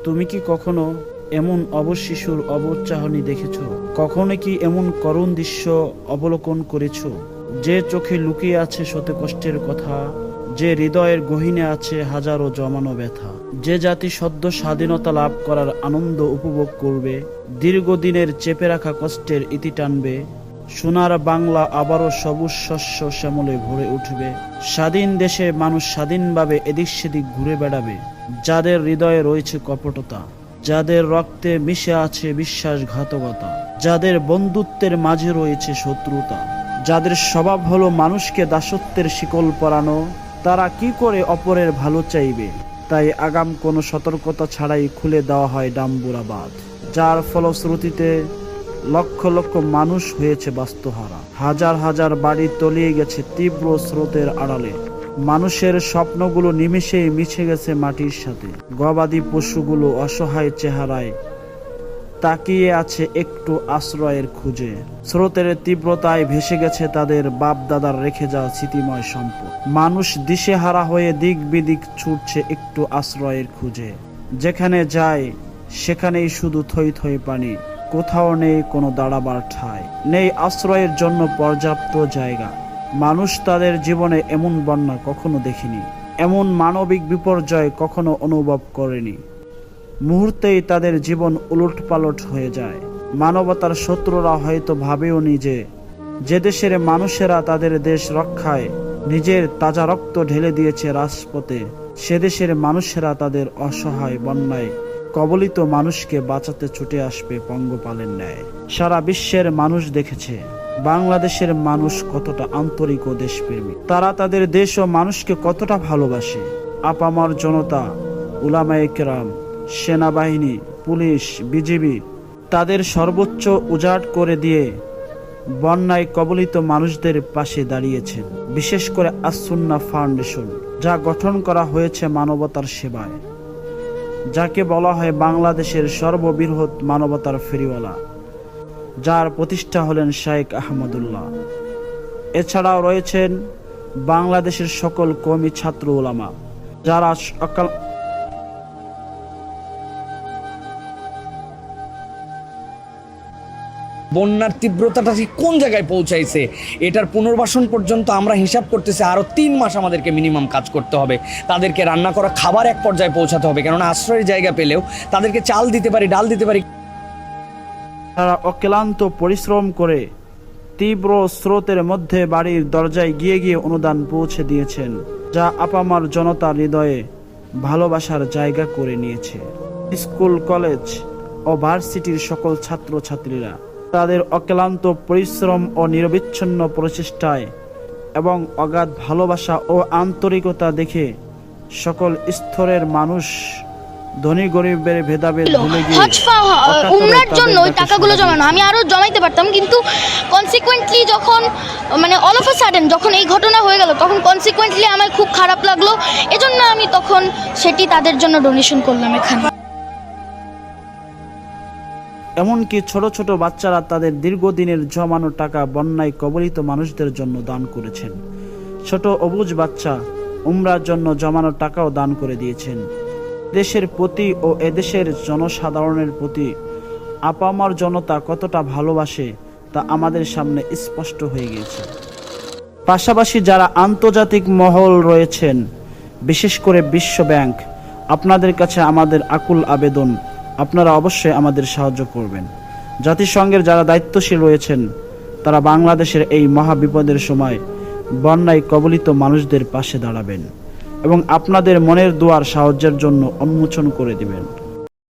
তুমি কি কখনো এমন অবশ শিশুর অবচাহনি দেখেছ? কখনো কি এমন করুণ দৃশ্য অবলোকন করেছ? যে চোখে লুকিয়ে আছে শত কষ্টের কথা, যে হৃদয়ের গহীনে আছে হাজারো জমানো ব্যথা। যে জাতি সদ্য স্বাধীনতা লাভ করার আনন্দ উপভোগ করবে, দীর্ঘদিনের চেপে রাখা কষ্টের ইতি টানবে, সোনার বাংলা আবারও সবুজ শস্য শ্যামলে ভরে উঠবে। স্বাধীন দেশে মানুষ স্বাধীনভাবে এদিক সেদিক ঘুরে বেড়াবে। যাদের হৃদয়ে রয়েছে কপটতা, যাদের রক্তে মিশে আছে বিশ্বাসঘাতকতা, যাদের বন্ধুত্বের মাঝে রয়েছে শত্রুতা, যাদের স্বভাব হলো মানুষকে দাসত্বের শিকল পরানো, তারা কি করে অপরের ভালো চাইবে? তাই আগাম কোনো সতর্কতা ছাড়াই খুলে দেওয়া হয় ডাম্বুরা বাঁধ, যার ফলশ্রুতিতে লক্ষ লক্ষ মানুষ হয়েছে বাস্তুহারা। হাজার হাজার বাড়ি তলিয়ে গেছে তীব্র স্রোতের আড়ালে। মানুষের স্বপ্নগুলো নিমেষেই মিশে গেছে মাটির সাথে। গবাদি পশুগুলো অসহায় চেহারায় তাকিয়ে আছে একটু আশ্রয়ের খুঁজে। স্রোতের তীব্রতায় ভেসে গেছে তাদের বাপ দাদার রেখে যাওয়া স্মৃতিময় সম্পদ। মানুষ দিশেহারা হয়ে দিক বিদিক ছুটছে একটু আশ্রয়ের খুঁজে। যেখানে যায় সেখানেই শুধু থই থই পানি, কোথাও নেই কোনো দাঁড়াবার ঠাঁই, নেই আশ্রয়ের জন্য পর্যাপ্ত জায়গা। মানুষ তাদের জীবনে এমন বন্যা কখনো দেখেনি, এমন মানবিক বিপর্যয় কখনো অনুভব করেনি। মুহূর্তেই তাদের জীবন উলটপালট হয়ে যায়। মানবতার শত্রুরা হয়তো ভাবেও নি যে দেশের মানুষেরা তাদের দেশ রক্ষায় নিজের তাজা রক্ত ঢেলে দিয়েছে রাজপথে, সে দেশের মানুষেরা তাদের অসহায় বন্যায় কবলিত মানুষকে বাঁচাতে ছুটে আসবে পঙ্গপালের ন্যায়। সারা বিশ্বের মানুষ দেখেছে বাংলাদেশের মানুষ কতটা আন্তরিক ও দেশপ্রেমী। তারা তাদের দেশ ও মানুষকে কতটা ভালোবাসে। আপামর জনতা, উলামায়ে কেরাম, সেনাবাহিনী, পুলিশ, বিজিবি তাদের সর্বোচ্চ উজাড় করে দিয়ে বন্যায় কবলিত মানুষদের পাশে দাঁড়িয়েছেন। বিশেষ করে আস-সুন্নাহ ফাউন্ডেশন, যা গঠন করা হয়েছে মানবতার সেবায়, যাকে বলা হয় বাংলাদেশের সর্ববৃহৎ মানবতার ফেরিওয়ালা, যার প্রতিষ্ঠা হলেন শাইখ আহমদুল্লাহ। এছাড়াও রয়েছেন বাংলাদেশের সকল কওমি ছাত্র উলামা, যারা বন্যার তীব্রতাটা ঠিক কোন জায়গায় পৌঁছাইছে এটার পুনর্বাসন পর্যন্ত আমরা হিসাব করতেছি আরও 3 মাস আমাদেরকে মিনিমাম কাজ করতে হবে। তাদেরকে রান্না করা খাবার এক পর্যায়ে পৌঁছাতে হবে, কেননা আশ্রয়ের জায়গা পেলেও তাদেরকে চাল দিতে পারি, ডাল দিতে পারি। তারা অক্লান্ত পরিশ্রম করে তীব্র স্রোতের মধ্যে বাড়ির দরজায় গিয়ে গিয়ে অনুদান পৌঁছে দিয়েছেন, যা আপামার জনতার হৃদয়ে ভালোবাসার জায়গা করে নিয়েছে। স্কুল, কলেজ ও ভার্সিটির সকল ছাত্রছাত্রীরা তাদের অক্লান্ত পরিশ্রম ও নিরবিচ্ছিন্ন প্রচেষ্টায় এবং অগাধ ভালোবাসা ও আন্তরিকতা দেখে সকল স্তরের মানুষ ধনী গরিবের ভেদাভেদ ভুলে গিয়ে উমরার জন্য ওই টাকাগুলো জমানো আমি আরো জমাইতে পারতাম, কিন্তু কনসিকুয়েন্টলি যখন অল অফ আ সাডেন যখন এই ঘটনা হয়ে গেল, তখন কনসিকুয়েন্টলি আমার খুব খারাপ লাগলো। এজন্য আমি তখন সেটি তাদের জন্য ডোনেশন করলাম এখানে। এমনকি ছোট ছোট বাচ্চারা তাদের দীর্ঘদিনের জমানো টাকা বন্যায় কবলিত মানুষদের জন্য দান করেছেন। ছোট অবুঝ বাচ্চা উমরার জন্য জমানো টাকাও দান করে দিয়েছেন। দেশের প্রতি ও এদেশের জনসাধারণের প্রতি আপামর জনতা কতটা ভালোবাসে তা আমাদের সামনে স্পষ্ট হয়ে গিয়েছে। পাশাপাশি যারা আন্তর্জাতিক মহল রয়েছেন, বিশেষ করে বিশ্ব ব্যাংক, আপনাদের কাছে আমাদের আকুল আবেদন, আপনারা অবশ্যই আমাদের সাহায্য করবেন। জাতিসংঘের যারা দায়িত্বশীল রয়েছেন, তারা বাংলাদেশের এই মহা বিপদের সময় বন্যায় কবলিত মানুষদের পাশে দাঁড়াবেন এবং আপনাদের মনের দুয়ার সাহায্যের জন্য উন্মোচন করে দিবেন।